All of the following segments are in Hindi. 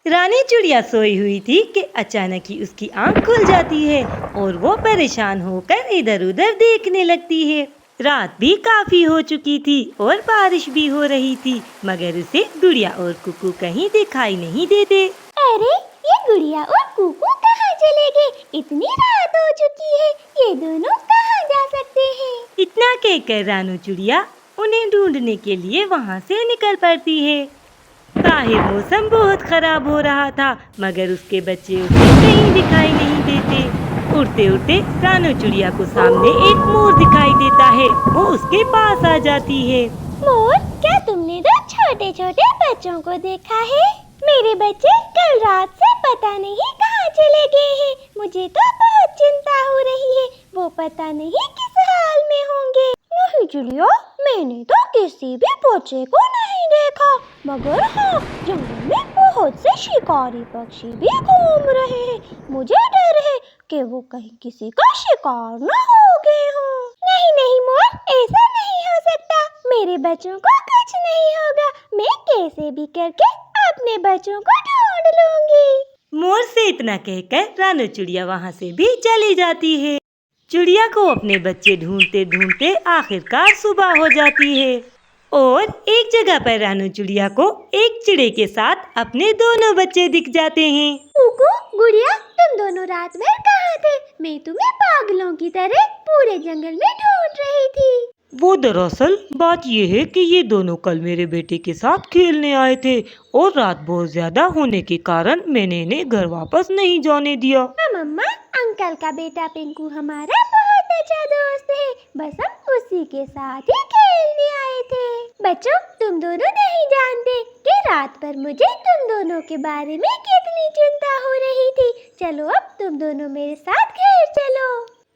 रानी चिड़िया सोई हुई थी कि अचानक ही उसकी आंख खुल जाती है और वो परेशान होकर इधर उधर देखने लगती है। रात भी काफी हो चुकी थी और बारिश भी हो रही थी, मगर उसे गुड़िया और कुकू कहीं दिखाई नहीं देते। अरे ये गुड़िया और कुकू कहाँ चले गए? इतनी रात हो चुकी है, ये दोनों कहाँ जा सकते हैं? इतना कहकर रानू चिड़िया उन्हें ढूंढने के लिए वहाँ से निकल पड़ती है। बाहर मौसम बहुत खराब हो रहा था, मगर उसके बच्चे उसे कहीं दिखाई नहीं देते। उड़ते उड़ते रानू चिड़िया को सामने एक मोर दिखाई देता है। वो उसके पास आ जाती है। मोर, क्या तुमने दो छोटे छोटे बच्चों को देखा है? मेरे बच्चे कल रात से पता नहीं कहाँ चले गए हैं। मुझे तो बहुत चिंता हो रही है, वो पता नहीं किस हाल में होंगे। नहीं चिड़िया, मैंने तो किसी भी बच्चे को नहीं देखा, मगर हाँ, जंगल में बहुत से शिकारी पक्षी भी घूम रहे हैं। मुझे डर है कि वो कहीं किसी का शिकार न हो गए हों। नहीं नहीं मोर, ऐसा नहीं हो सकता। मेरे बच्चों को कुछ नहीं होगा। मैं कैसे भी करके अपने बच्चों को ढूंढ लूंगी। मोर से इतना कहकर रानू चिड़िया वहाँ से भी चली जाती है। चिड़िया को अपने बच्चे ढूंढते ढूंढते आखिरकार सुबह हो जाती है और एक जगह पर रानू चिड़िया को एक चिड़े के साथ अपने दोनों बच्चे दिख जाते हैं। कुकू, गुड़िया, तुम दोनों रात भर कहाँ थे? मैं तुम्हें पागलों की तरह पूरे जंगल में ढूंढ रही थी। वो दरअसल बात ये है कि ये दोनों कल मेरे बेटे के साथ खेलने आए थे और रात बहुत ज्यादा होने के कारण मैंने इन्हें घर वापस नहीं जाने दिया। मम्मा, अंकल का बेटा पिंकू हमारा बहुत अच्छा दोस्त है। बस हम उसी के साथ ही खेलने आए थे। बच्चों, तुम दोनों नहीं जानते कि रात भर मुझे तुम दोनों के बारे में कितनी चिंता हो रही थी। चलो अब तुम दोनों मेरे साथ घर चलो।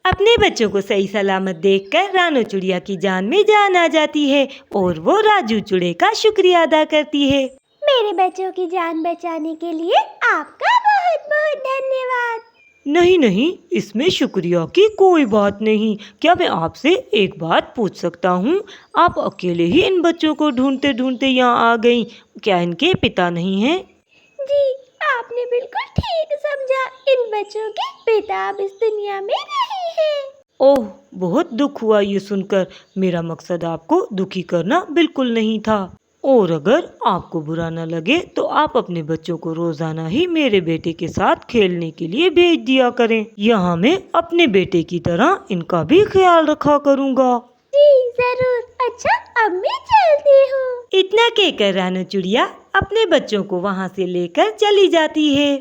अपने बच्चों को सही सलामत देखकर रानू चिड़िया की जान में जान आ जाती है और वो राजू चिड़े का शुक्रिया अदा करती है। मेरे बच्चों की जान बचाने के लिए आपका बहुत बहुत धन्यवाद। नहीं नहीं, इसमें शुक्रिया की कोई बात नहीं। क्या मैं आपसे एक बात पूछ सकता हूँ? आप अकेले ही इन बच्चों को ढूंढते ढूंढते यहाँ आ गईं, क्या इनके पिता नहीं हैं? जी, आपने बिल्कुल ठीक समझा। इन बच्चों के पिता अब इस दुनिया में नहीं हैं। ओह, बहुत दुख हुआ ये सुनकर। मेरा मकसद आपको दुखी करना बिल्कुल नहीं था। और अगर आपको बुरा न लगे तो आप अपने बच्चों को रोजाना ही मेरे बेटे के साथ खेलने के लिए भेज दिया करें। यहाँ मैं अपने बेटे की तरह इनका भी ख्याल रखा करूँगा। जी जरूर। अच्छा, अब मैं चलती हूँ। इतना कहकर रानू चिड़िया अपने बच्चों को वहाँ से लेकर चली जाती है।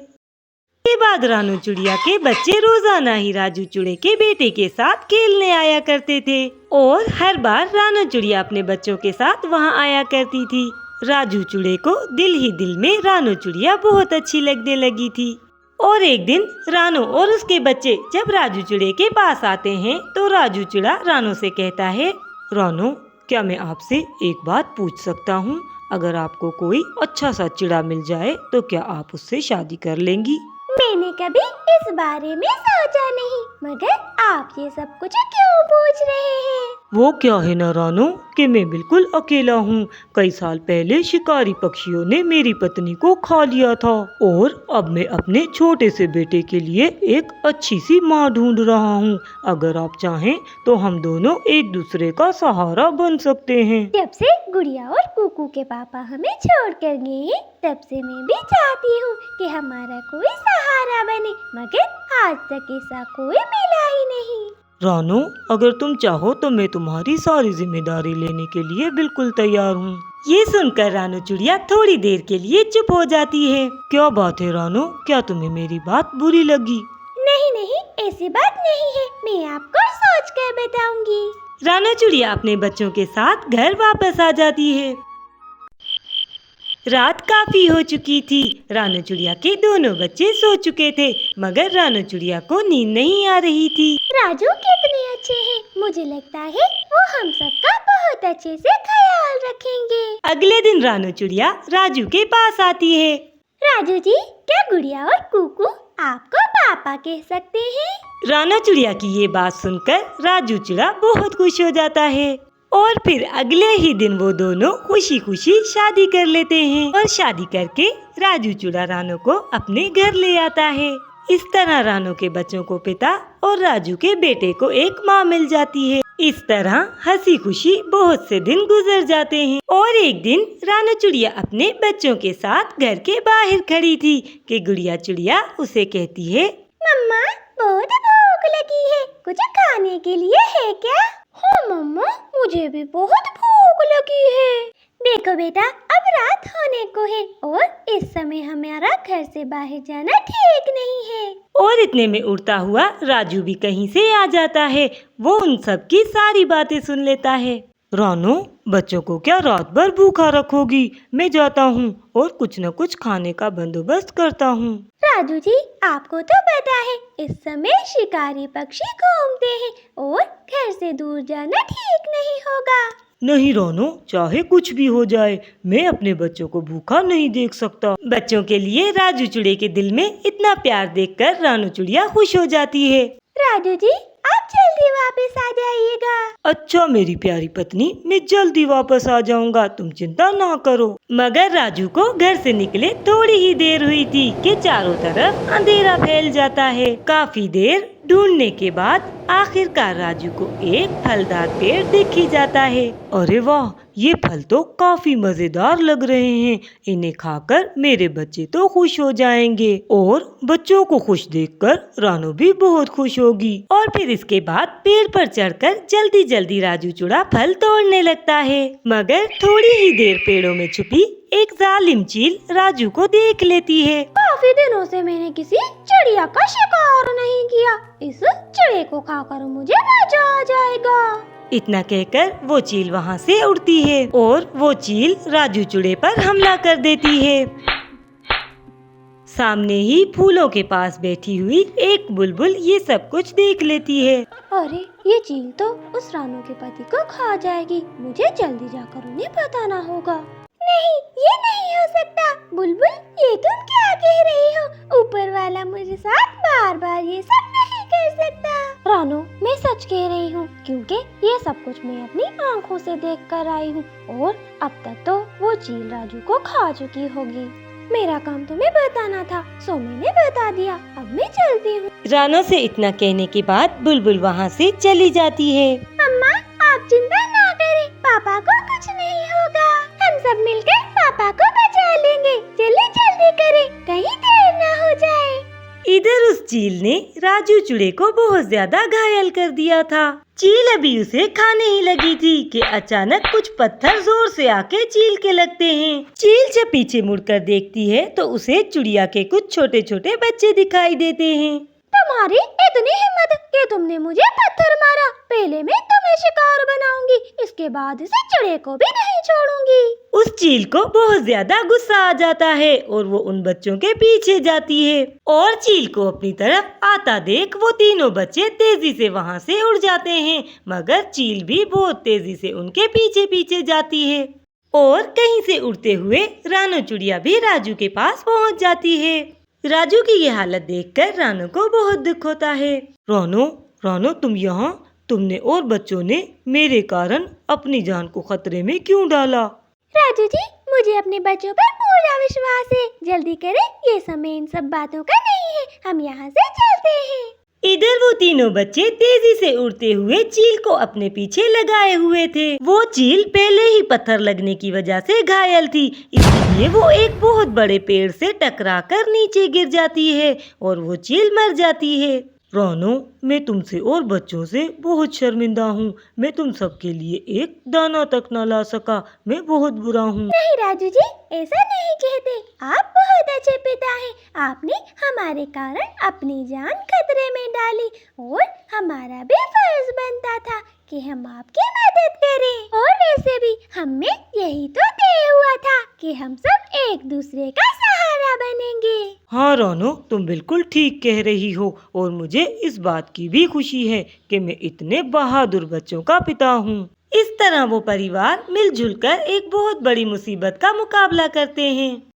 के बाद रानू चिड़िया के बच्चे रोजाना ही राजू चिड़े के बेटे के साथ खेलने आया करते थे और हर बार रानू चिड़िया अपने बच्चों के साथ वहाँ आया करती थी। राजू चिड़े को दिल ही दिल में रानू चिड़िया बहुत अच्छी लगने लगी थी। और एक दिन रानू और उसके बच्चे जब राजू चिड़े के पास आते हैं तो राजू चिड़ा रानू से कहता है, रानू, क्या मैं आपसे एक बात पूछ सकता हूँ? अगर आपको कोई अच्छा सा चिड़ा मिल जाए तो क्या आप उससे शादी कर लेंगी? मैंने कभी इस बारे में सोचा नहीं, मगर आप ये सब कुछ क्यों पूछ रहे हैं? वो क्या है ना रानू कि मैं बिल्कुल अकेला हूँ। कई साल पहले शिकारी पक्षियों ने मेरी पत्नी को खा लिया था और अब मैं अपने छोटे से बेटे के लिए एक अच्छी सी माँ ढूंढ रहा हूँ। अगर आप चाहें तो हम दोनों एक दूसरे का सहारा बन सकते हैं। जब से गुड़िया और कुकू के पापा हमें छोड़ कर गए हैं, तब से मैं भी चाहती हूँ कि हमारा कोई सहारा बने, मगर आज तक ऐसा कोई मिला ही नहीं। रानू, अगर तुम चाहो तो मैं तुम्हारी सारी जिम्मेदारी लेने के लिए बिल्कुल तैयार हूँ। ये सुनकर रानू चिड़िया थोड़ी देर के लिए चुप हो जाती है। क्या बात है रानू, क्या तुम्हें मेरी बात बुरी लगी? नहीं नहीं, ऐसी बात नहीं है, मैं आपको सोच कर बताऊंगी। रानू चिड़िया अपने बच्चों के साथ घर वापस आ जाती है। रात काफी हो चुकी थी। रानू चिड़िया के दोनों बच्चे सो चुके थे, मगर रानू चिड़िया को नींद नहीं आ रही थी। राजू कितने अच्छे हैं, मुझे लगता है वो हम सबका बहुत अच्छे से ख्याल रखेंगे। अगले दिन रानू चिड़िया राजू के पास आती है। राजू जी, क्या गुड़िया और कुकू आपको पापा कह सकते हैं? रानू चिड़िया की ये बात सुनकर राजू चिड़ा बहुत खुश हो जाता है। और फिर अगले ही दिन वो दोनों खुशी खुशी शादी कर लेते हैं और शादी करके राजू चूड़ा रानू को अपने घर ले आता है। इस तरह रानू के बच्चों को पिता और राजू के बेटे को एक माँ मिल जाती है। इस तरह हंसी खुशी बहुत से दिन गुजर जाते हैं और एक दिन रानू चिड़िया अपने बच्चों के साथ घर के बाहर खड़ी थी कि गुड़िया चिड़िया उसे कहती है, मम्मा बहुत भूख लगी है, कुछ खाने के लिए है क्या? हाँ मम्मा, मुझे भी बहुत भूख लगी है। देखो बेटा, अब रात होने को है और इस समय हमारा घर से बाहर जाना ठीक नहीं है। और इतने में उड़ता हुआ राजू भी कहीं से आ जाता है। वो उन सब की सारी बातें सुन लेता है। रानू, बच्चों को क्या रात भर भूखा रखोगी? मैं जाता हूँ और कुछ न कुछ खाने का बंदोबस्त करता हूँ। राजू जी, आपको तो पता है इस समय शिकारी पक्षी घूमते हैं और घर से दूर जाना ठीक नहीं होगा। नहीं रानू, चाहे कुछ भी हो जाए, मैं अपने बच्चों को भूखा नहीं देख सकता। बच्चों के लिए राजू चिड़िया के दिल में इतना प्यार देखकर रानू चिड़िया खुश हो जाती है। राजू जी, आप जल्दी वापस आ जाइएगा। अच्छा मेरी प्यारी पत्नी, मैं जल्दी वापस आ जाऊंगा, तुम चिंता ना करो। मगर राजू को घर से निकले थोड़ी ही देर हुई थी कि चारों तरफ अंधेरा फैल जाता है। काफी देर ढूंढने के बाद आखिरकार राजू को एक फलदार पेड़ दिख ही जाता है। अरे वाह, ये फल तो काफी मजेदार लग रहे हैं। इन्हें खाकर मेरे बच्चे तो खुश हो जाएंगे और बच्चों को खुश देखकर रानू भी बहुत खुश होगी। और फिर इसके बाद पेड़ पर चढ़कर जल्दी जल्दी राजू चूड़ा फल तोड़ने लगता है। मगर थोड़ी ही देर पेड़ों में छुपी एक जालिम चील राजू को देख लेती है। काफी दिनों से मैंने किसी चिड़िया का शिकार नहीं किया, इस चिड़े को खाकर मुझे मजा आ जाएगा। इतना कहकर वो चील वहाँ से उड़ती है और वो चील राजू चूड़े पर हमला कर देती है। सामने ही फूलों के पास बैठी हुई एक बुलबुल ये सब कुछ देख लेती है। अरे, ये चील तो उस रानू के पति को खा जाएगी, मुझे जल्दी जाकर उन्हें बताना होगा। नहीं, ये नहीं हो सकता। बुलबुल, ये तुम क्या कह रही हो? ऊपर वाला मुझे साथ बार बार ये सब नहीं कर सकता। रानू, मैं सच कह रही हूँ, क्योंकि ये सब कुछ मैं अपनी आँखों से देख कर आई हूँ और अब तक तो वो चील राजू को खा चुकी होगी। मेरा काम तुम्हें बताना था, सो मैंने बता दिया। अब मैं चलती हूँ। रानू से इतना कहने के बाद बुलबुल वहाँ से चली जाती है। मम्मा, आप चिंता ना करें, पापा को कुछ नहीं होगा। हम सब मिलकर पापा को बचा लेंगे। जल्दी जल्दी करें, कहीं देर ना हो जाए। इधर उस चील ने राजू चूड़े को बहुत ज्यादा घायल कर दिया था। चील अभी उसे खाने ही लगी थी कि अचानक कुछ पत्थर जोर से आके चील के लगते हैं। चील जब पीछे मुड़कर देखती है तो उसे चिड़िया के कुछ छोटे छोटे बच्चे दिखाई देते हैं। तुम्हारी इतनी हिम्मत कि तुमने मुझे पत्थर मारा। पहले मैं तुम्हें शिकार बनाऊंगी, इसके बाद इसे चिड़े को भी नहीं छोड़ूंगी। उस चील को बहुत ज्यादा गुस्सा आ जाता है और वो उन बच्चों के पीछे जाती है और चील को अपनी तरफ आता देख वो तीनों बच्चे तेजी से वहाँ से उड़ जाते हैं। मगर चील भी बहुत तेजी से उनके पीछे पीछे जाती है और कहीं से उड़ते हुए रानू चिड़िया भी राजू के पास पहुँच जाती है। राजू की ये हालत देखकर रानू को बहुत दुख होता है। रानू, तुम यहाँ, तुमने और बच्चों ने मेरे कारण अपनी जान को खतरे में क्यों डाला? राजू जी, मुझे अपने बच्चों पर पूरा विश्वास है। जल्दी करें, ये समय इन सब बातों का नहीं है। हम यहाँ से चलते हैं। इधर वो तीनों बच्चे तेजी से उड़ते हुए चील को अपने पीछे लगाए हुए थे। वो चील पहले ही पत्थर लगने की वजह से घायल थी, इसलिए वो एक बहुत बड़े पेड़ से टकराकर नीचे गिर जाती है और वो चील मर जाती है। रानू, मैं तुमसे और बच्चों से बहुत शर्मिंदा हूँ। मैं तुम सबके लिए एक दाना तक न ला सका। मैं बहुत बुरा हूँ। नहीं राजू जी, ऐसा नहीं कहते। आप बहुत अच्छे पिता हैं। आपने हमारे कारण अपनी जान खतरे में डाली और हमारा भी फर्ज बनता था कि हम आपकी मदद करें। और वैसे भी हमें यही तो तय हुआ था कि हम सब एक दूसरे का सहारा बनेंगे। हाँ रानू, तुम बिल्कुल ठीक कह रही हो और मुझे इस बात की भी खुशी है कि मैं इतने बहादुर बच्चों का पिता हूँ। इस तरह वो परिवार मिलजुल कर एक बहुत बड़ी मुसीबत का मुकाबला करते हैं।